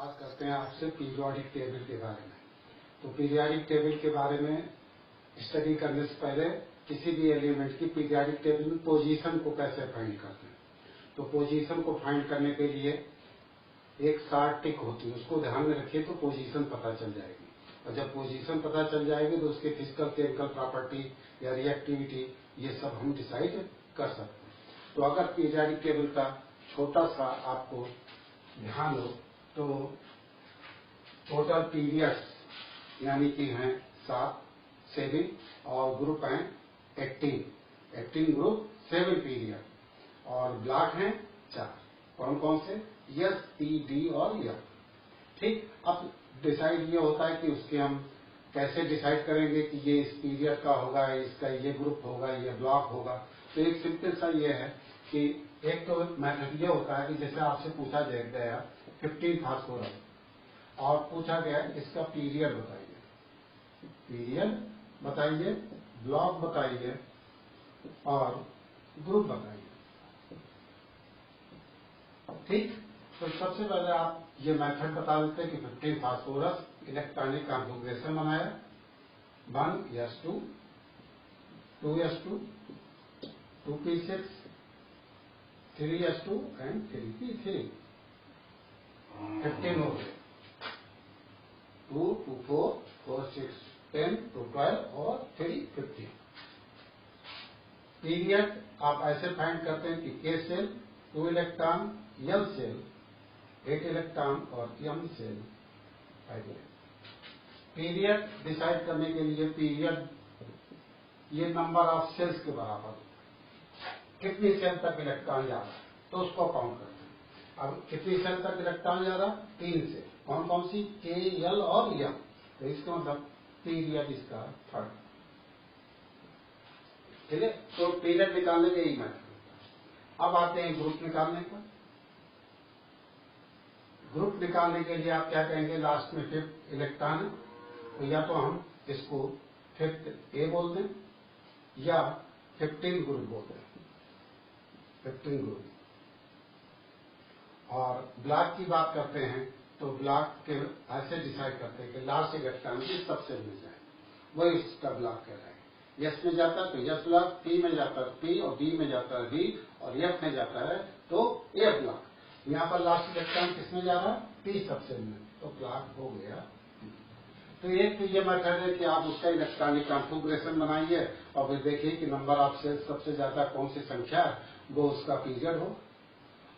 बात करते हैं आपसे पीरियोडिक टेबल के बारे में। तो पीरियोडिक टेबल के बारे में स्टडी करने से पहले किसी भी एलिमेंट की पीरियोडिक टेबल में पोजीशन को कैसे फाइंड करते हैं। तो पोजीशन को फाइंड करने के लिए एक शार्ट टिक होती है, उसको ध्यान में रखिए तो पोजीशन पता चल जाएगी। और जब पोजीशन पता चल जाएगी तो उसके फिजिकल केमिकल प्रॉपर्टी या रिएक्टिविटी ये सब हम डिसाइड कर सकते हैं। तो अगर पीरियोडिक टेबल का छोटा सा आपको ध्यान हो तो टोटल पीरियड्स यानी कि हैं 7 7 और ग्रुप हैं 18 ग्रुप 7 पीरियड और ब्लॉक हैं 4। कौन कौन से? एस, टी, डी और एफ। ठीक, अब डिसाइड ये होता है कि उसके हम कैसे डिसाइड करेंगे कि ये इस पीरियड का होगा, इसका ये ग्रुप होगा, ये ब्लॉक होगा। तो एक सिंपल सा ये है कि एक तो मेथड ये होता है कि जैसे आपसे पूछा गया 15 फास्फोरस और पूछा गया इसका पीरियड बताइए, ब्लॉक बताइए और ग्रुप बताइए। ठीक, तो सबसे पहले आप ये मेथड बता देते हैं कि 15 फास्फोरस इलेक्ट्रॉनिक कॉन्फ़िगरेशन बनाया 1s2 2s2 2p6 3s2 and 3p3 15 हो गए 2 2 4 4 6 10 2 12 और 3 15। पीरियड आप ऐसे फाइंड करते हैं कि K shell 2 electron, L shell 8 electron और M shell 5 electron. Period decide करने के लिए पीरियड ये नंबर ऑफ सेल्स के बराबर होता है। कितनी सेल तक इलेक्ट्रॉन जा रहा है तो उसको काउंट करते हैं। अब कितनी सेल तक इलेक्ट्रॉन जा रहा है? 3 से। कौन कौन सी? के, एल और एम। तो इसका मतलब पीरियड इसका थर्ड। ठीक है, तो पीरियड निकालने के ही मेथड। अब आते हैं ग्रुप निकालने पर। ग्रुप निकालने के लिए आप क्या कहेंगे? लास्ट में 5th इलेक्ट्रॉन है तो या तो हम इसको 5th ए बोल दें या 15 ग्रुप बोल दें, 15 ग्रुप। और ब्लॉक की बात करते हैं तो ब्लॉक के ऐसे डिसाइड करते हैं कि लास्ट इलेक्ट्रॉन जिस सबसे मिल जाए वही इसका ब्लॉक कहलाएगा। यस में जाता है तो यस ब्लॉक, पी में जाता है पी और बी में जाता है बी और एफ में जाता है तो एफ ब्लॉक। यहाँ पर लास्ट इलेक्ट्रॉन किसमें जा रहा है? पी सबसे में, तो ब्लॉक हो गया। तो एक तो ये मेथड है कि आप उसका इलेक्ट्रॉनिक कॉन्फ़िगरेशन बनाइए और फिर देखिए कि नंबर ऑफ सेल्स सबसे ज्यादा कौन सी संख्या है वो उसका पीरियड हो।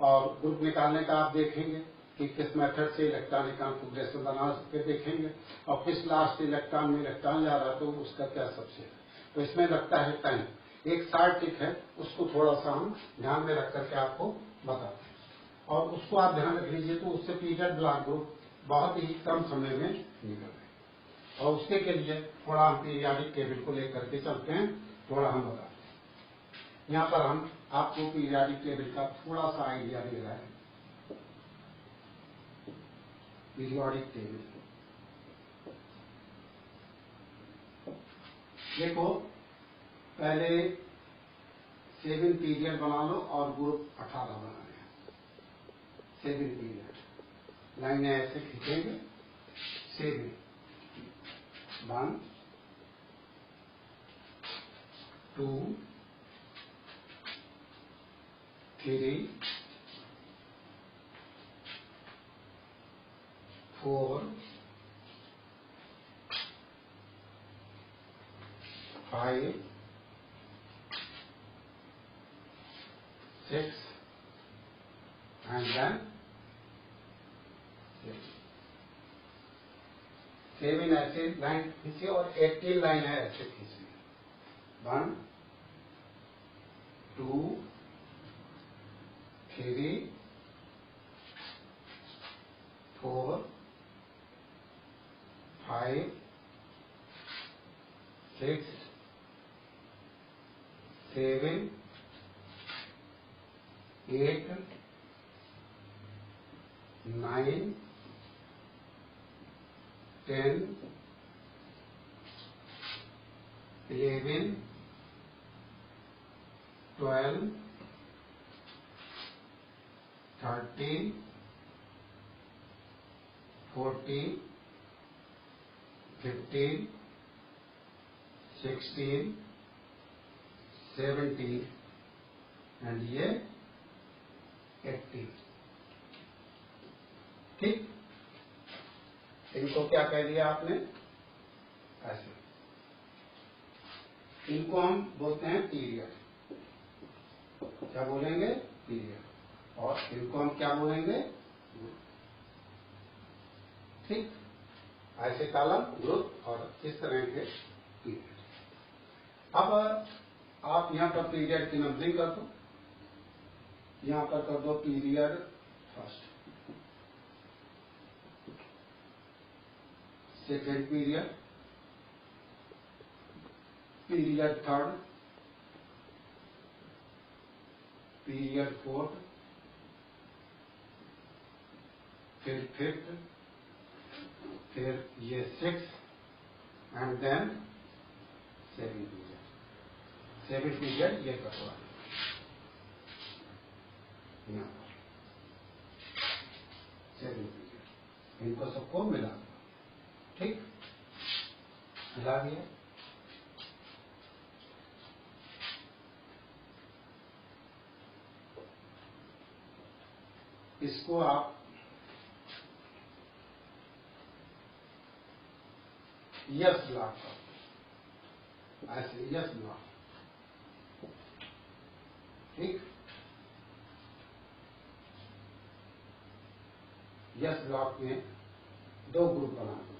और ग्रुप निकालने का आप देखेंगे कि किस मेथड से इलेक्ट्रॉनिक कॉन्फ़िगरेशन बना के देखेंगे और किस लास्ट इलेक्ट्रॉन में इलेक्ट्रॉन जा रहा है तो उसका क्या सबसे है। तो इसमें लगता है टाइम। एक शार्ट टिक है, उसको थोड़ा सा हम ध्यान में रख करके आपको बताते हैं और उसको आप ध्यान रख लीजिए तो उससे पीरियड ब्लॉक ग्रुप बहुत ही कम समय में निकल रहे। और उसके के लिए थोड़ा हम पीरियोडिक टेबल को लेकर के चलते हैं, थोड़ा हम बताते हैं। यहाँ पर हम आपको पीरियोडिक टेबल का थोड़ा सा आइडिया दे रहा है। पीरियोडिक टेबल देखो, पहले 7 पीरियड बना लो और ग्रुप 18 बनाने हैं। 7 पीरियड लाइनें ऐसे खींचेंगे। 7 1 2 3 4 5 6 and then 7 ऐसे लाइन खींचे और 18 लाइन है ऐसे खींचनी। 1 2 3 4 5 6 7 8 9 10 11 12 13 14, 15, 16, 17 एंड ये 18। ठीक, इनको क्या कह दिया आपने? ऐसे इनको हम बोलते हैं पीरियड। क्या बोलेंगे? पीरियड। और इनको हम क्या बोलेंगे? ठीक, ऐसे कॉलम, ग्रुप और इस तरह के पीरियड। अब आप यहां पर पीरियड की नंबरिंग कर दो। यहां पर कर दो period first, second period, period third, period fourth, फिर फिफ्थ, फिर ये six and then seven period. Seven period ये करवा यहाँ पर सेवन पीरियड, इनको सबको मिला। ठीक, मिला दिया। इसको आप यस ब्लॉक कर, ऐसे यस ब्लॉक। ठीक, यस ब्लॉक में दो ग्रुप बना दो।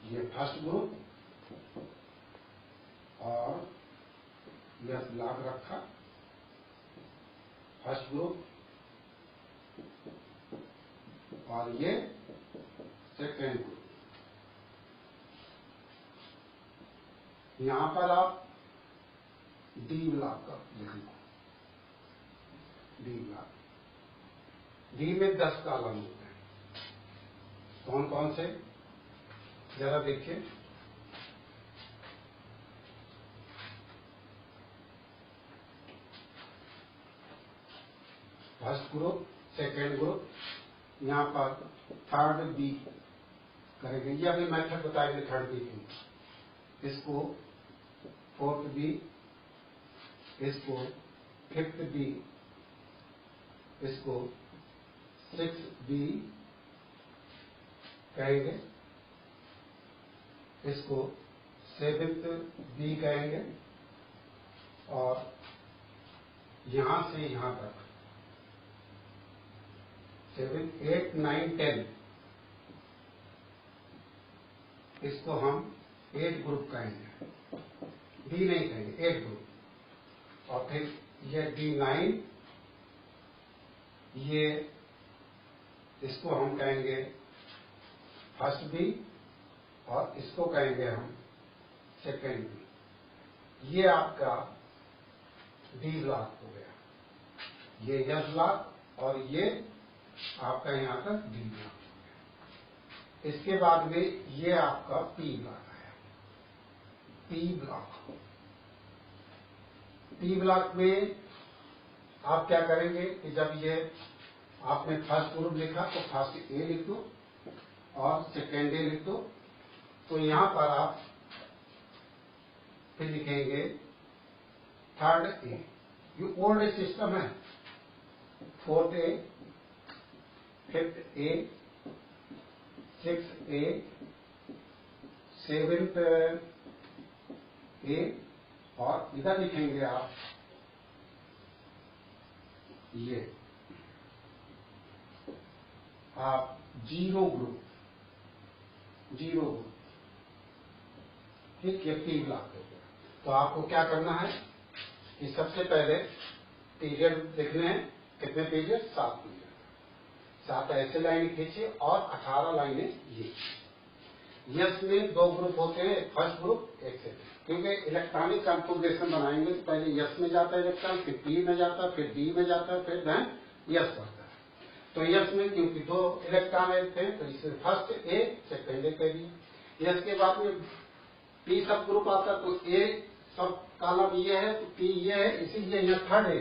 ये फर्स्ट ग्रुप और यस ब्लॉक रखा, फर्स्ट ग्रुप और ये सेकेंड ग्रुप। यहां पर आप डी ब्लॉक का लिखना, डी ब्लॉक। डी में 10 कॉलम होते हैं। कौन कौन से? जरा देखिए, फर्स्ट ग्रुप, सेकेंड ग्रुप, यहां पर थर्ड बी करेंगे। ये अभी मेथड बताएंगे थर्ड बी की। इसको फोर्थ बी, इसको फिफ्थ बी, इसको सिक्स बी कहेंगे, इसको सेवेंथ बी कहेंगे और यहां से यहां तक 7, 8, 9, 10 इसको हम 8 ग्रुप कहेंगे। डी नहीं कहेंगे, 8 ग्रुप। और फिर ये D9, ये इसको हम कहेंगे फर्स्ट बी और इसको कहेंगे हम सेकेंड बी। ये आपका डी ब्लॉक हो गया, ये एस ब्लॉक और ये आपका यहां तक डी ब्लॉक हो गया। इसके बाद में ये आपका पी ब्लॉक आया, पी ब्लॉक। पी ब्लॉक में आप क्या करेंगे कि जब ये आपने फर्स्ट ग्रुप लिखा तो फर्स्ट ए लिख दो और सेकेंड ए लिख दो। तो यहां पर आप फिर लिखेंगे थर्ड ए। ये ओल्ड सिस्टम है, fourth A, fifth A, six A, seventh A और इधर लिखेंगे आप ये आप जीरो ग्रुप, जीरो ग्रुप। ठीक, ये पी ब्लॉक हो गया। तो आपको क्या करना है कि सबसे पहले पीरियड लिखने हैं। कितने पीरियड? 7 पीरियड। 7 ऐसे लाइन खींचिए और 18 लाइनें ये। यस में 2 ग्रुप होते हैं, एक फर्स्ट ग्रुप, एक सेकेंड। क्योंकि इलेक्ट्रॉनिक कॉन्फ़िगरेशन बनाएंगे तो पहले यस में जाता है इलेक्ट्रॉन, फिर पी में जाता है, फिर डी में जाता है, फिर देन यस बढ़ता है। तो यस में क्योंकि 2 इलेक्ट्रॉन थे तो इसमें फर्स्ट ए, सेकेंड ए कह दिए। यस के बाद में पी सब ग्रुप आता तो ए सब कॉलम ये है तो पी ये है, इसीलिए यह थर्ड है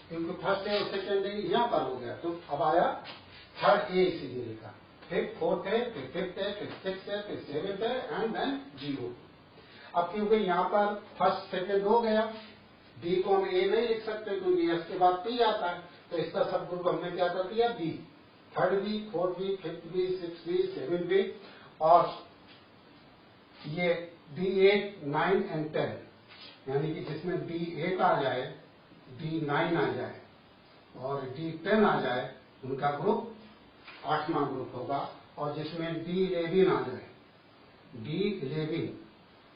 क्योंकि फर्स्ट है और सेकेंड है यहां पर हो गया। तो अब आया थर्ड ए, इसीलिए लिखा फिर फोर्थ है, फिर फिफ्थ है, फिर सिक्स है, फिर सेवेंथ है एंड देन 0। अब क्योंकि यहाँ पर फर्स्ट सेकेंड हो गया, डी को हम ए नहीं लिख सकते क्योंकि एस के बाद पी आता है, तो इसका सब ग्रुप हमने क्या कर दिया, B. Third B, fourth B, fifth B, six B, seven B, और ये D8, 9 एंड 10, यानी कि जिसमें D8 आ जाए, D9 आ जाए और D10 आ जाए, उनका ग्रुप 8वां ग्रुप होगा। और जिसमें D11 आ जाए, D11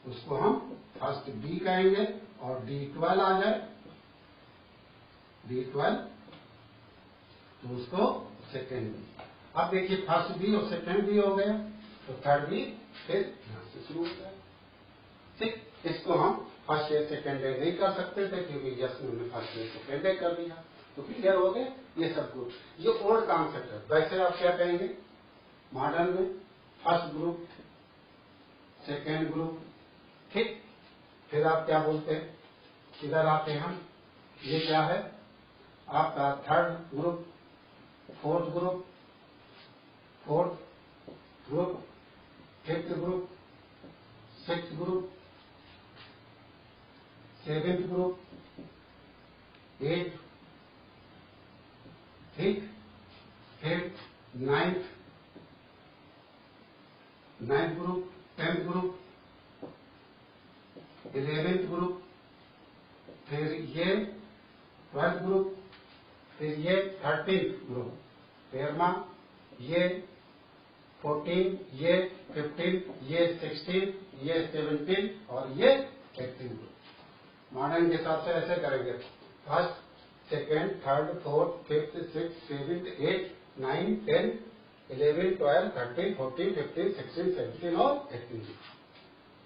उसको हम फर्स्ट बी कहेंगे, और D12 आ जाए, D12 तो उसको सेकेंड बी। अब देखिए फर्स्ट बी और सेकेंड बी हो गए, तो थर्ड बी फिर यहां से शुरू हो जाए। ठीक, इसको हम फर्स्ट डे सेकेंड डे नहीं कर सकते थे क्योंकि यस में हमने फर्स्ट डे सेकेंड डे कर दिया, तो क्लियर हो गए ये सब ग्रुप। ये ओल्ड कॉन्सेप्ट है। वैसे आप क्या कहेंगे मॉडर्न में, फर्स्ट ग्रुप, सेकेंड ग्रुप। ठीक, फिर आप क्या बोलते हैं, इधर आते हैं हम, ये क्या है आपका third group, fourth group, fifth group, sixth group, seventh group, eight, ठीक, फिर ninth group, 10th group, 11th group, फिर ये 12th ग्रुप, फिर ये 13th ग्रुप, 13वां, ये 14, ये 15, ये 16, ये 17 और ये 18 ग्रुप। मॉडर्न के हिसाब से ऐसे करेंगे, first, second, third, fourth, fifth, six, seventh, 8, 9, 10, 11, 12, 13, 14, 15, 16, 17 और 18।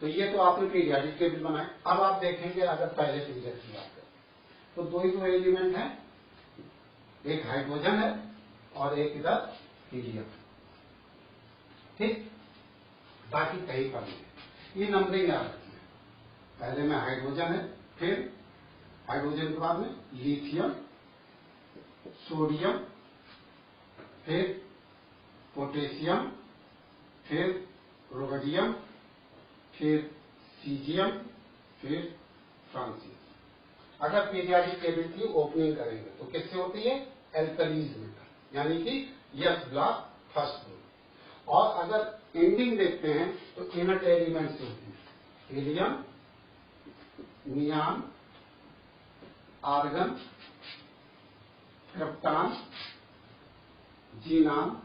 तो ये तो आपने पीरियाडिक टेबल बनाए। अब आप देखेंगे अगर पहले पीरियड की बात करें तो दो ही दो एलिमेंट हैं, एक हाइड्रोजन है और एक इधर हीलियम। ठीक, बाकी कहीं पर नहीं। ये नंबरिंग याद रखना, पहले में हाइड्रोजन है, फिर हाइड्रोजन के बाद में लिथियम, सोडियम, फिर पोटेशियम, फिर रोडियम, फिर सीजियम, फिर फ्रांसियम। अगर पीरियाडिक टेबल की ओपनिंग करेंगे तो किससे होती है, एल्कलीज मेटल, यानी कि यस ब्लॉक फर्स्ट ग्रुप। और अगर एंडिंग देखते हैं तो इनर्ट एलिमेंट से होती है, helium, नियान, argon, krypton, xenon,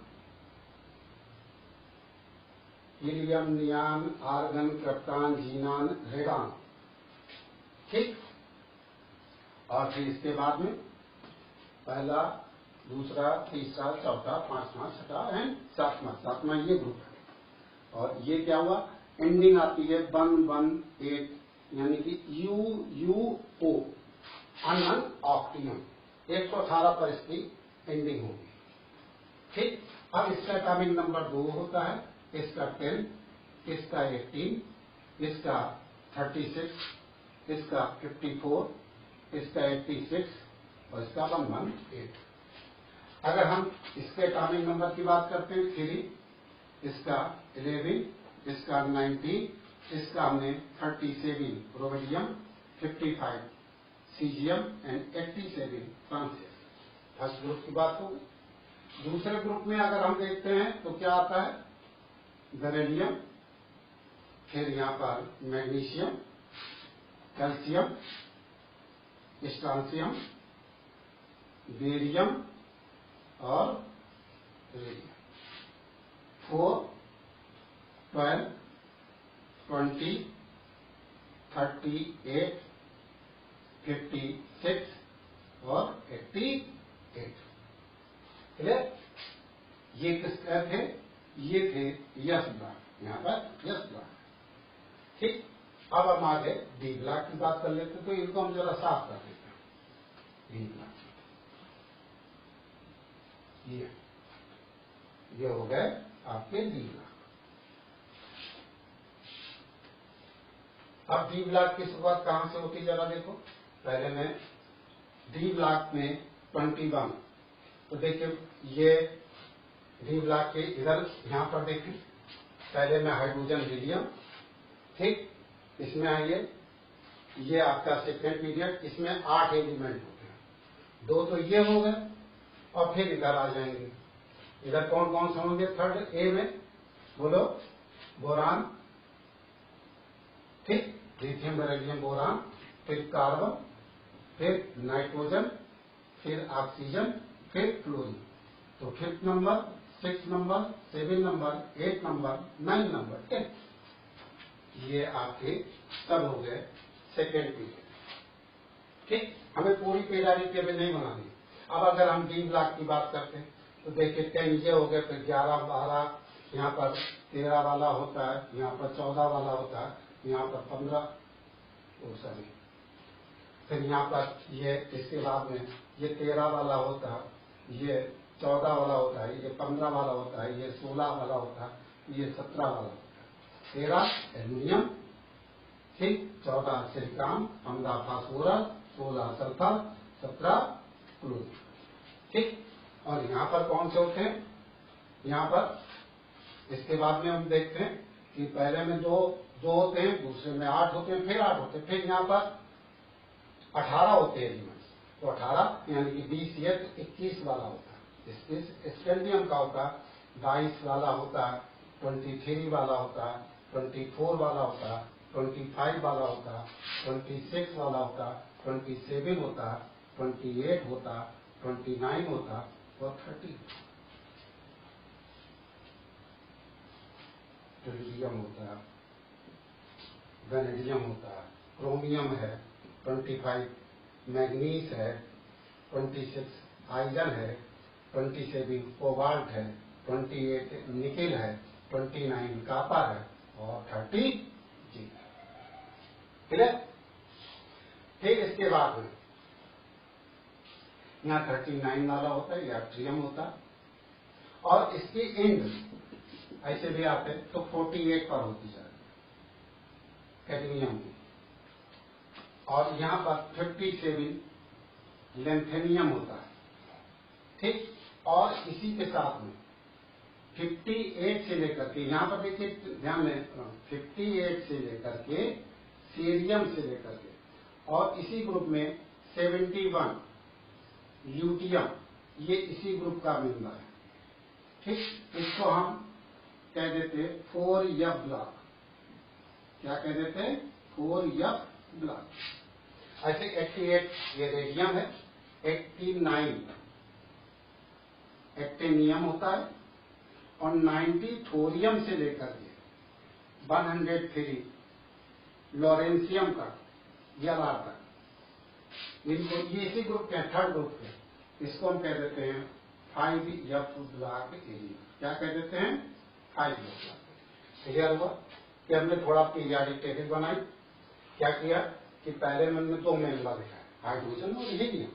helium, नियान, argon, krypton, xenon, radon. ठीक, और फिर इसके बाद में पहला, दूसरा, तीसरा, चौथा, पांचवा, छठा एंड सातवां ये ग्रुप है। और ये क्या हुआ, एंडिंग आती है 118, यानी कि UUO, अनन ऑक्टियम, 118 पर इसकी एंडिंग होगी। ठीक, अब इसका एटॉमिक नंबर 2 होता है, इसका 10, इसका 18, इसका 36, इसका 54, इसका 86 और इसका 118। अगर हम इसके एटॉमिक नंबर की बात करते हैं 3, इसका 11, इसका 19, इसका हमने 37 rhodium, 55 caesium and 87 francium. First group की बात होगी। दूसरे ग्रुप में अगर हम देखते हैं तो क्या आता है, बेरिलियम, फिर यहां पर मैग्नीशियम, कैल्शियम, स्ट्रांसियम, बेरियम और रेडियम। 4, 12, 20, 38, 56 और 88। क्लियर? ये किसका थे, ये थे यस ब्लॉक, यहां पर यस ब्लॉक। ठीक, अब हम आगे डी ब्लॉक की बात कर लेते हैं, तो इनको हम जरा साफ कर देते हैं। डी ब्लॉक ये हो गए आपके डी ब्लॉक। अब डी ब्लॉक की शुरुआत कहां से होती जरा देखो। पहले में डी ब्लॉक में 21, तो देखिए ये डी ब्लॉक के इधर यहाँ पर देखें, पहले में हाइड्रोजन हीलियम, ठीक, इसमें आइए, ये आपका सेकेंड पीरियड, इसमें 8 एलिमेंट होते हैं, 2 तो ये हो गए, और फिर इधर आ जाएंगे। इधर कौन कौन से होंगे? थर्ड ए में बोलो, बोरान, ठीक, लिथियम बेरिलियम बोरान, फिर कार्बन, फिर नाइट्रोजन, फिर ऑक्सीजन, फिर क्लोरीन। तो 5th number, 6th number, 7 number, 8 number, 9 number, 10, ये आपके सब हो गए सेकेंड पीरियड। ठीक, हमें पूरी पीरियडिक टेबल नहीं बनानी। अब अगर हम डी ब्लॉक की बात करते हैं तो देखिए 10 ये हो गए, फिर 11, 12, यहाँ पर 13 वाला होता है, यहाँ पर 14 वाला होता है, यहाँ पर 15, सॉरी, फिर यहाँ पर ये, इसके बाद में ये 13 वाला होता है, ये 14 वाला होता है, ये 15 वाला होता है, ये 16 वाला होता है, ये 17 वाला होता है। 13 एल्यूमिनियम, ठीक, 14 सिलिकॉन, 15 फास्फोरस, 16 सल्फर, 17 क्लोरीन, ठीक। और यहाँ पर कौन से होते हैं? यहाँ पर इसके बाद में हम देखते हैं कि पहले में दो होते हैं, दूसरे में 8 होते हैं, फिर 8 होते हैं, फिर यहाँ पर 18 होते हैं एलिमेंट्स। तो 18 यानी कि 20 ये 21 वाला होता है। स्पेल्डियम का होता है 22 वाला होता है, 23 वाला होता है, 24 वाला होता है, 25 वाला होता है, 26 वाला होता है, 27 होता है, 28 होता है, 29 होता है और 30 टेरिडियम होता है, वेनेडियम होता है, क्रोमियम है, 25 मैग्नीज है, 26 आइजन है, 27 कोबाल्ट है, 28 निकेल है, 29 कापर है और 30 जिंक। ठीक है। फिर इसके बाद में यहाँ 39 वाला होता है, या ट्रियम होता है, और इसकी एंड ऐसे भी आते हैं तो 48 पर होती है कैडमियम की, और यहाँ पर 57 लेंथेनियम होता है, ठीक। और इसी के साथ में 58 से लेकर के, यहाँ पर देखिए ध्यान में, 58 से लेकर के सीरियम से लेकर के, और इसी ग्रुप में 71 ल्यूटियम, ये इसी ग्रुप का मेंबर है, ठीक। इसको हम कह देते 4F ब्लॉक। क्या कह देते हैं? 4F block. ऐसे 88 ये रेडियम है, 89 एक्टिनियम होता है, और 90 थोरियम से लेकर के 103 लॉरेंसियम का यला तक, इनको ये इसी ग्रुप के थर्ड ग्रुप के, इसको हम कह देते हैं 5F ब्लॉक एरिया। क्या कह देते हैं? 5F block. क्लियर हुआ कि हमने थोड़ा पीरियडिक टेबल बनाई। क्या किया कि पहले में हमने 2 मेंबर लिखा है, हाइड्रोजन और हीलियम।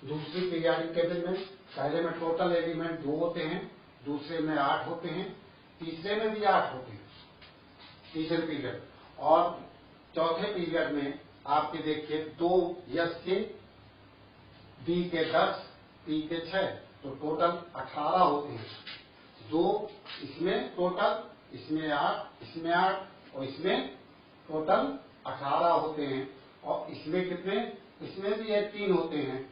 दूसरी पीरियडिक टेबल में पहले में टोटल एलिमेंट 2 होते हैं, दूसरे में 8 होते हैं, तीसरे में भी 8 होते हैं, तीसरे पीरियड। और चौथे पीरियड में आपके देखिए 2 यस के, बी के 10, पी के 6, तो टोटल 18 होते हैं। 2 इसमें टोटल, इसमें 8, इसमें 8, और इसमें टोटल 18 होते हैं। और इसमें कितने? इसमें भी 18 होते हैं,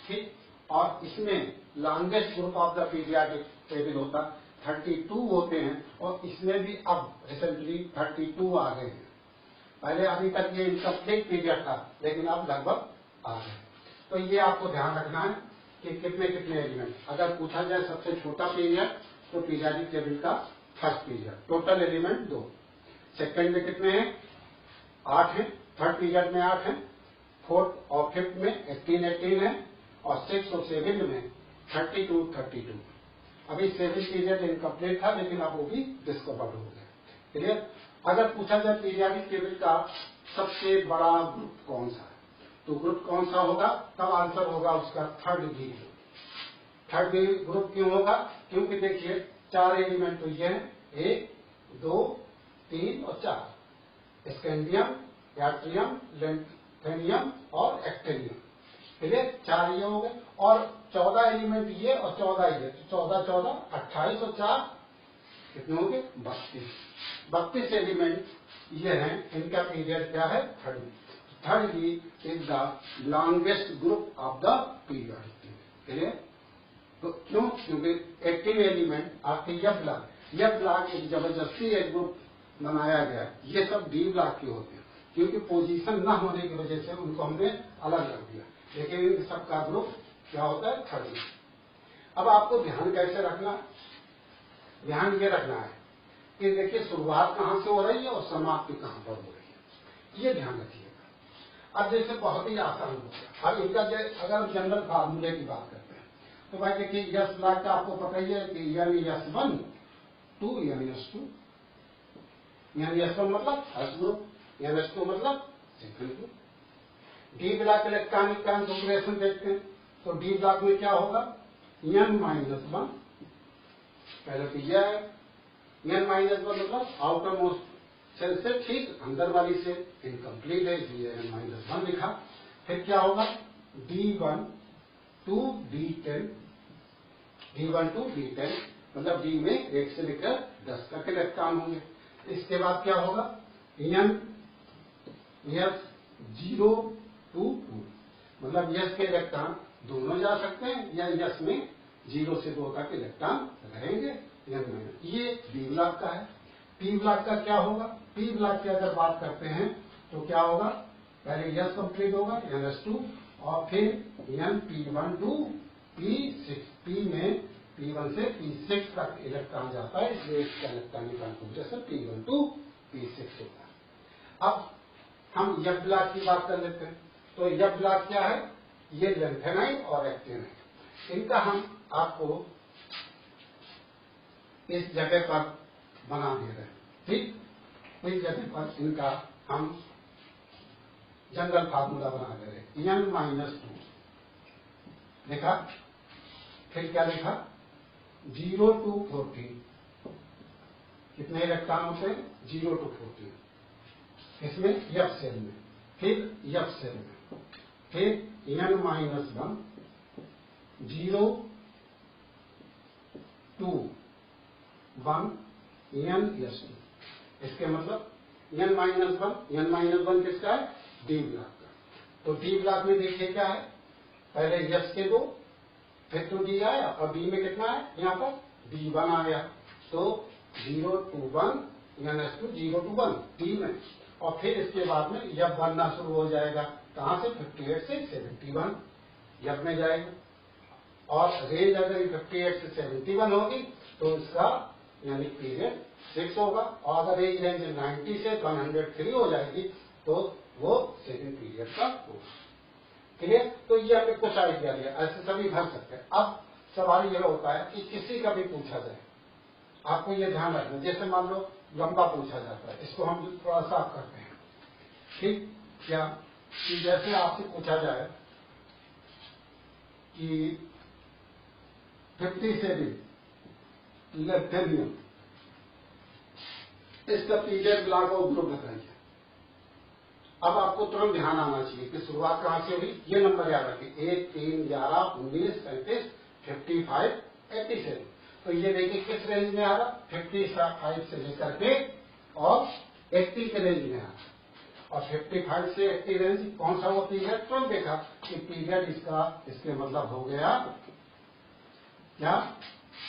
ठीक। और इसमें longest group of the periodic table होता 32 होते हैं, और इसमें भी अब रिसेंटली 32 आ गए हैं। पहले अभी तक ये इनकम्प्लीट पीरियड था, लेकिन अब लगभग आ गए। तो ये आपको ध्यान रखना है कि कितने कितने एलिमेंट। अगर पूछा जाए सबसे छोटा पीरियड तो पीरियडिक टेबल का first period, total element 2। Second में कितने हैं? 8 हैं। थर्ड पीरियड में 8 हैं। फोर्थ और फिफ्थ में 18 है, और 6 और 7 में 32। अभी 7 पीरियड इनकम्प्लीट था, लेकिन अब वो भी डिस्कवर्ड हो गया। क्लियर। अगर पूछा जाए पीरियडिक टेबल का सबसे बड़ा ग्रुप कौन सा है, तो ग्रुप कौन सा होगा, तब आंसर होगा उसका third B group. Third B group क्यों होगा? क्योंकि देखिए 4 एलिमेंट तो ये हैं, 1, 2, 3 और 4, स्कैंडियम, याट्रियम, लेंथेनियम और एक्टिनियम। फिर 4 ये हो गए और 14 एलिमेंट ये और 14 ये, तो 14 14 28 और 4 कितने हो गए 32 एलिमेंट ये हैं। इनका पीरियड क्या है 30। 30 is the longest group of the periodic table. तो क्यों? क्योंकि एक्टिव एलिमेंट आपके यह ब्लॉक एक जबरदस्ती एक ग्रुप बनाया गया। ये सब डी ब्लॉक के होते हैं क्योंकि पोजीशन न होने की वजह से उनको हमने अलग रख दिया, लेकिन इन सबका ग्रुप क्या होता है 30। अब आपको ध्यान कैसे रखना? ध्यान ये रखना है कि देखिए शुरुआत कहां से हो रही है और समाप्ति कहां पर हो रही है, ये ध्यान रखिएगा। अब जैसे बहुत ही आसान हो गया। अब इनका अगर हम जनरल फार्मूले की बात करते हैं तो भाई देखिए यस ब्लॉक का आपको पता ही है कि यानी S1 2 यानी S2 यानी S1 मतलब फर्स्ट ग्रुप यानी S2 मतलब second group. D block electronic configuration देखते हैं तो डी ब्लॉक में क्या होगा N-1 पहले तो यह है N-1 मतलब आउटर मोस्ट सेल से ठीक अंदर वाली से इनकम्प्लीट है इसलिए N-1 लिखा। फिर क्या होगा D1 to D10 मतलब डी में 1 से लेकर 10 तक इलेक्ट्रॉन होंगे। इसके बाद क्या होगा N S 0 to 2 मतलब यस के इलेक्ट्रॉन दोनों जा सकते हैं या यस में 0 से 2 तक इलेक्ट्रॉन रहेंगे। ये बी ब्लॉक का है। पी ब्लॉक का क्या होगा? पी ब्लॉक की अगर बात करते हैं तो क्या होगा पहले यस कंप्लीट होगा NS2 और फिर P1 to P6। पी में P1 से P6 तक इलेक्ट्रॉन जाता है इसलिए इसका electronic configuration P1 to P6 होता है। अब हम यफ ब्लॉक की बात कर लेते हैं तो यफ ब्लॉक क्या है? ये लेंथेनाइन और एक्टिनाइन। इनका हम आपको इस जगह पर बना दे रहे हैं, ठीक। इस जगह पर इनका हम जनरल फार्मूला बना दे रहे हैं N-2 लिखा। फिर क्या लिखा 0 to 14 कितने इलेक्ट्रॉन होते हैं 0 to 14 इसमें यफ सेल में, फिर यफ सेल में, फिर N-1 0 to 1 NS2। इसके मतलब N-1 किसका है? डी ब्लॉक का। तो डी ब्लॉक में देखिए क्या है पहले यस के 2 फिर तो डी आया और डी में कितना है यहाँ पर D1 आ गया। तो 0 to 1 NS2 0 to 1 डी में और फिर इसके बाद में यब बनना शुरू हो जाएगा कहां से 58 से 71 यब में जाएगा और रेंज अगर 58 से 71 होगी तो इसका यानी पीरियड 6 होगा और अगर रेंज 90 से 103 हो जाएगी तो वो सेकंड पीरियड का होगा। क्लियर? तो ये आपने कुछ आइडिया दिया, ऐसे सभी भर सकते हैं। अब सवाल यह होता है कि किसी का भी पूछा जाए आपको ये ध्यान रखना, जैसे मान लो लंबा पूछा जाता है इसको हम थोड़ा साफ करते हैं, ठीक। क्या कि जैसे आपसे पूछा जाए कि 57 लेथेनियम इसका पीरियड ब्लॉक और ग्रुप बताइए। अब आपको तुरंत ध्यान आना चाहिए कि शुरुआत कहां से हुई। ये नंबर याद रखिए 1 3 11 19 35 55 87। तो ये देखिए किस रेंज में आ रहा 55 से लेकर के और 80 के रेंज में आ रहा और 55 से 80 रेंज कौन सा वो पीरियड? तुरंत देखा कि पीरियड इसका इसके मतलब हो गया क्या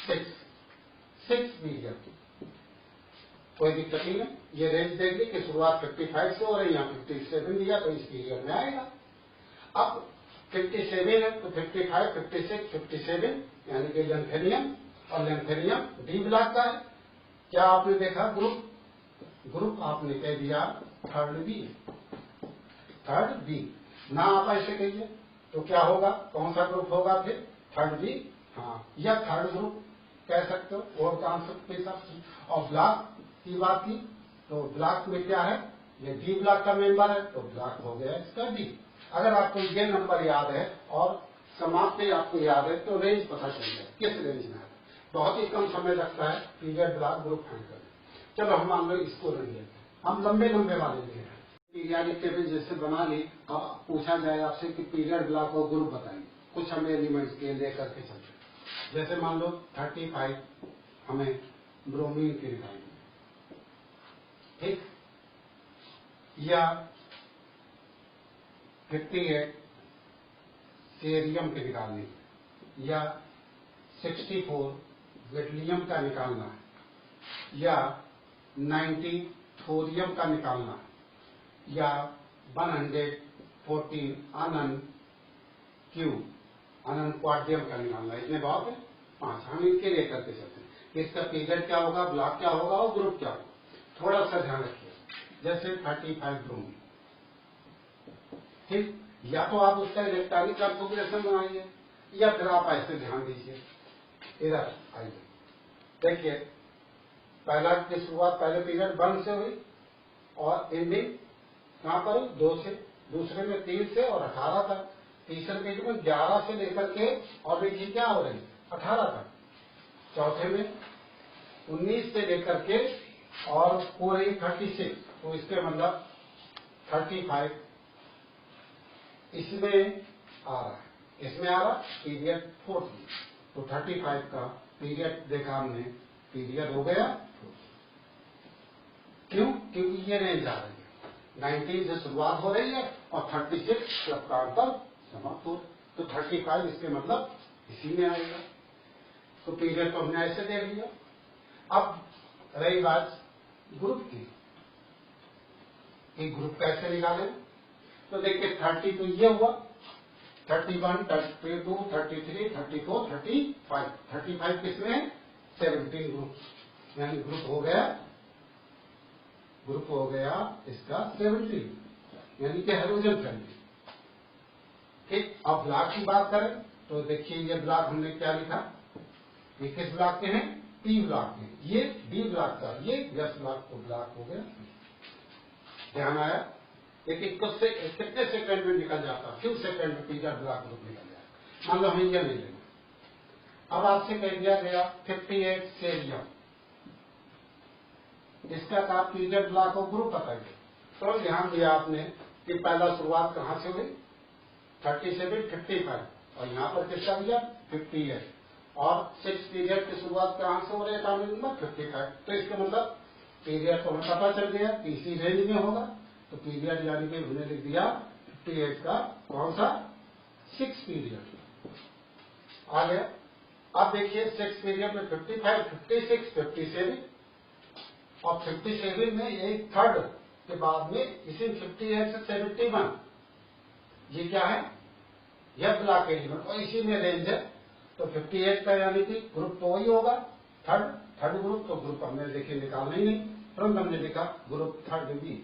6 पीरियड। कोई दिक्कत नहीं है। ये रेंज देख ली कि शुरुआत 55 से हो रही है, यहाँ 57 दिया तो इस पीरियड में आएगा। अब 57 है तो 55 56 57 यानी कि लेंथेनियम और लेंथेनियम डी ब्लॉक का है। क्या आपने देखा ग्रुप आपने कह दिया थर्ड बी ना आप ऐसे कहिए तो क्या होगा कौन सा ग्रुप होगा फिर थर्ड बी। हाँ या थर्ड ग्रुप कह सकते हो और कॉन्सेप्ट के हिसाब से। और ब्लॉक की बात की तो ब्लॉक में क्या है ये डी ब्लॉक का मेंबर है तो ब्लॉक हो गया इसका डी। अगर आपको ये नंबर याद है और समाप्ति आपको याद है तो रेंज पता चल जाए किस रेंज में है। बहुत ही कम समय लगता है पीरियड ब्लॉक ग्रुप फाइंड करने। चलो हम मान लो इसको नहीं लेते, हम लंबे वाले ले रहे हैं। पीरियाडिक टेबल जैसे बना ली, अब पूछा जाए आपसे कि पीरियड ब्लॉक और ग्रुप बताइए, कुछ हमें एलिमेंट्स के लेकर के चलते। जैसे मान लो 35 हमें ब्रोमीन की निकालनी, ठीक, या 58 सीरियम की निकालनी, या 64 बेटलियम का निकालना है, या 90 थोरियम का निकालना है, या 114 अनन क्वाड्रियम का निकालना है। इतने बहुत है, 5। हम इनके लेकर के चलते हैं। इसका पीरियड क्या होगा, ब्लॉक क्या होगा और ग्रुप क्या होगा, थोड़ा सा ध्यान रखिए। जैसे 35 ब्रोमीन, ठीक, या तो आप उसका इलेक्ट्रॉनिक कॉन्फ़िगरेशन बनाइए, या फिर आप ऐसे ध्यान दीजिए। इधर आइए, देखिए पहला की शुरुआत पहले पीरियड 1 से हुई और एंडिंग कहां पर 2 से, दूसरे में 3 से और 18 तक, तीसरे पीरियड में 11 से लेकर के और देखिए क्या हो रही 18 तक, चौथे में 19 से लेकर के और पूरे 36, तो इसके मतलब 35 इसमें आ रहा है, इसमें आ रहा पीरियड 4, तो 35 का पीरियड देखा हमने, पीरियड हो गया 4। क्यों? क्योंकि ये रेंज आ रही है, 19 से शुरुआत हो रही है और 36 सप्ताह पर समाप्त हो, तो 35 इसके मतलब इसी में आएगा। तो पीरियड तो हमने ऐसे दे लिया। अब रही बात ग्रुप की, एक ग्रुप कैसे निकालें, तो देखिए 30 तो ये हुआ, 31, 32, 33, 34, 35, 35 किसमें 17 ग्रुप, यानी ग्रुप हो गया इसका 17, यानी कि हाइड्रोजन फैमिली। ठीक, अब ब्लॉक की बात करें तो देखिए ये ब्लॉक हमने क्या लिखा, ये किस ब्लॉक के हैं, पी ब्लॉक के, ये डी ब्लॉक का, ये एस ब्लॉक को ब्लॉक हो गया। ध्यान आया, लेकिन कितने सेकंड में निकल जाता, फ्यू सेकंड में पीरियड ब्लॉक ग्रुप निकल जाएगा। मान लो हमें यह नहीं लेना। अब आपसे कह दिया गया 58 सीरियम, इसका का पीरियड ब्लॉक और ग्रुप बताइए। तो ध्यान दिया आपने कि पहला शुरुआत कहां से हुई, 37, 55 और यहां पर किसका दिया 58, और 6 पीरियड की शुरुआत कहां से हो रही है, नंबर 55। तो इसका मतलब पीरियड तो हमें पता चल गया कि इसी रेंज में होगा, तो पीरियड यानी कि हमने लिख दिया 58 का कौन सा 6 पीरियड आ गया। अब देखिए 6 पीरियड में 55, 56, 57 और 57 में एक थर्ड के बाद में इसी 58 से 71, ये क्या है, यह ब्लॉक एलिमेंट और इसी में रेंज है। तो 58 का यानी कि ग्रुप तो वही होगा, थर्ड ग्रुप, तो ग्रुप हमने देखिए निकालना ही नहीं, तुरंत हमने लिखा ग्रुप थर्ड बी।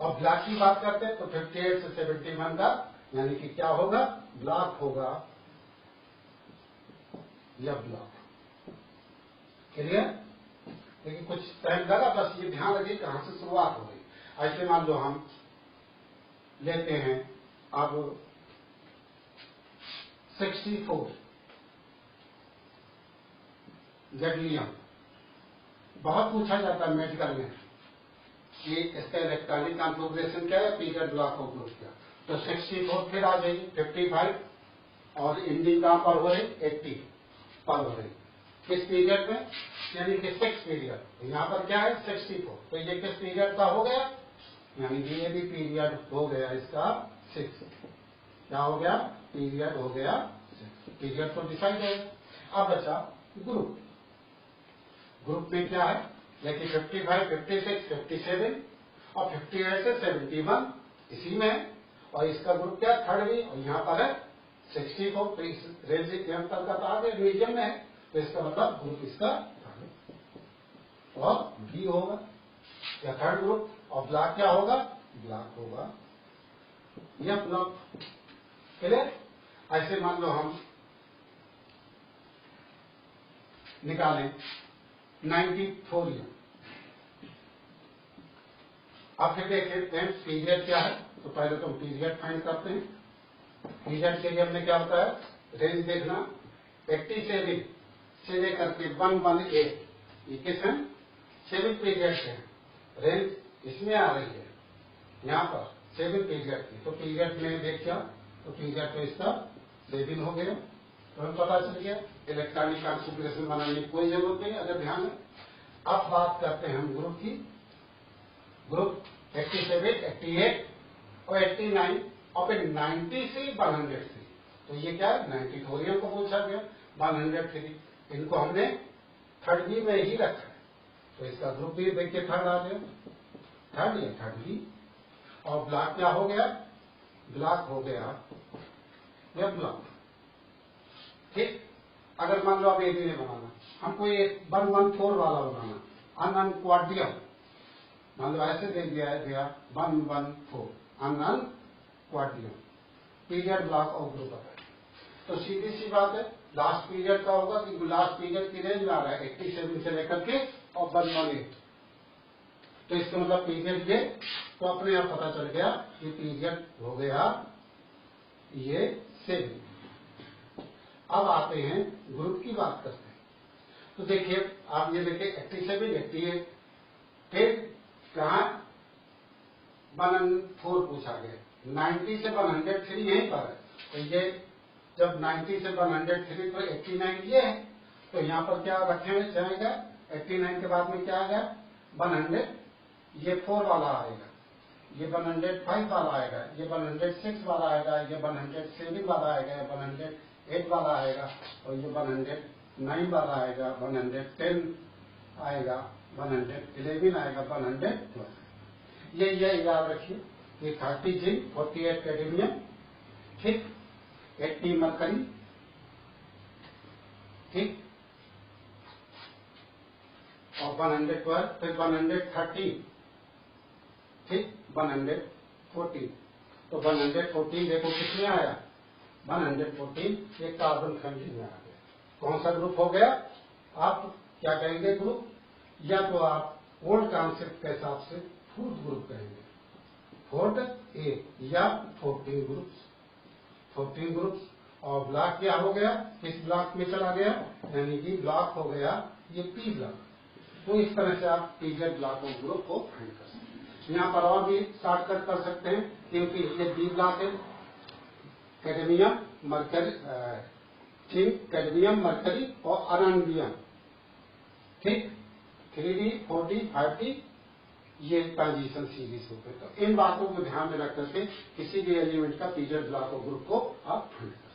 और ब्लॉक की बात करते हैं तो 58 से 71 का यानी कि क्या होगा, ब्लॉक होगा, यह ब्लॉक। क्लियर? लेकिन कुछ टाइम लगा, बस ये ध्यान रखिए कहां से शुरुआत हो गई। ऐसे मान लो हम लेते हैं अब 64 गैडलियम, बहुत पूछा जाता है मेडिकल में कि इसका इलेक्ट्रॉनिक कॉन्फ़िगरेशन क्या है, पीरियड ब्लॉक और ग्रुप क्या। तो 64 फिर आ जाएगी, 55 और एंडिंग कहां पर हो रही 80 पर हो रही, किस पीरियड में, यानी कि 6 पीरियड। यहाँ पर क्या है 64, तो ये किस पीरियड का हो गया, यानी कि ये भी पीरियड हो गया इसका 6। क्या हो गया, पीरियड हो गया 6, पीरियड तो डिसाइड हो गया। अब बचा ग्रुप, ग्रुप में क्या है, लेकिन 55, 56, 57 और 58 से 71 इसी में है, और इसका ग्रुप क्या थर्ड भी, और यहाँ पर है 64, तो इस रेंज के अंतर का आ गया, मीडियम में है, तो इसका मतलब ग्रुप इसका थर्ड और बी होगा, या थर्ड ग्रुप। और ब्लॉक क्या होगा, ब्लॉक होगा यह ब्लॉक। क्लियर? ऐसे मान लो हम निकालें 90 थोरियम। अब फिर देखिए पीरियड क्या है, तो पहले तो पीरियड फाइंड करते हैं। पीरियड के लिए हमने क्या होता है, रेंज देखना, 87 से लेकर के 118, ये किस है 7 पीरियड है, रेंज इसमें आ रही है यहाँ पर 7 पीरियड की, तो पीरियड में देखिए तो पीरियड में इसका 7 हो गया, तो हमें पता चल गया। इलेक्ट्रॉनिक कॉन्फ़िगरेशन बनाने की कोई जरूरत नहीं अगर ध्यान है। अब बात करते हैं हम ग्रुप की। ग्रुप 87, 88 और 89 और फिर 90 से 103। तो ये क्या है, 90 थोरियम को पूछा गया, 103 इनको हमने थर्ड बी में ही रखा है, तो इसका ग्रुप भी देखिए थर्ड आ गया, थर्ड या थर्ड बी। और ब्लॉक क्या हो गया, ब्लॉक हो गया या ब्लॉक। ठीक, अगर मान लो आप ये भी नहीं बनाना, हमको ये 114 वाला बनाना, अननोन क्वाड्रियम, मान लो ऐसे दे दिया है भैया 114 अननोन क्वाड्रियम, पीरियड ब्लॉक और ग्रुप है। तो सीधी सी बात है, लास्ट पीरियड का होगा कि लास्ट पीरियड की रेंज में आ रहा है 87 से लेकर के और 118, तो इसका मतलब पीरियड ये, तो अपने आप पता चल गया कि पीरियड हो गया ये 7। अब आते हैं ग्रुप की बात करते हैं। तो देखिए आप ये देखिए 87, 88, फिर कहा 104 पूछा गया, 90 से 103 यहीं पर है, तो ये जब 90 से 103 तो 89 ये है, तो यहाँ पर क्या रखे जाएगा, 89 के बाद में क्या आएगा 100, ये 4 वाला आएगा, ये 105 वाला आएगा, ये 106 वाला आएगा, ये 107 वाला आएगा, ये 108 वाला आएगा, और ये 109 वाला आएगा, 110 आएगा, 111 आएगा, 112। ये याद रखिए, ये 30 जिंक, 48 कैडमियम, ठीक, 80 मरकरी, ठीक, और 112, फिर 130, ठीक, 114, तो 114 देखो किसमें आया, 114 एक कार्बन फैमिली में आ गया। कौन सा ग्रुप हो गया, आप क्या कहेंगे ग्रुप, या तो आप ओल्ड कॉन्सेप्ट के हिसाब से फोर्थ ग्रुप कहेंगे, फोर्थ ए या 14 ग्रुप्स, 14 ग्रुप्स। और ब्लॉक क्या हो गया, किस ब्लॉक में चला गया, यानी कि ब्लॉक हो गया ये पी ब्लॉक। तो इस तरह से आप पीरियड ब्लॉक और ग्रुप को फाइंड कर सकते हैं। यहाँ पर और भी शॉर्टकट कर सकते हैं, क्योंकि ये बी ब्लॉक है, cadmium, mercury, zinc, cadmium, mercury और अरानबियम, ठीक, 3D, 4D, 5D, ये ट्रांजिशन सीरीज होते हैं। तो इन बातों को ध्यान में रख करके किसी भी एलिमेंट का पीरियड ब्लॉक और ग्रुप को आप फाइंड कर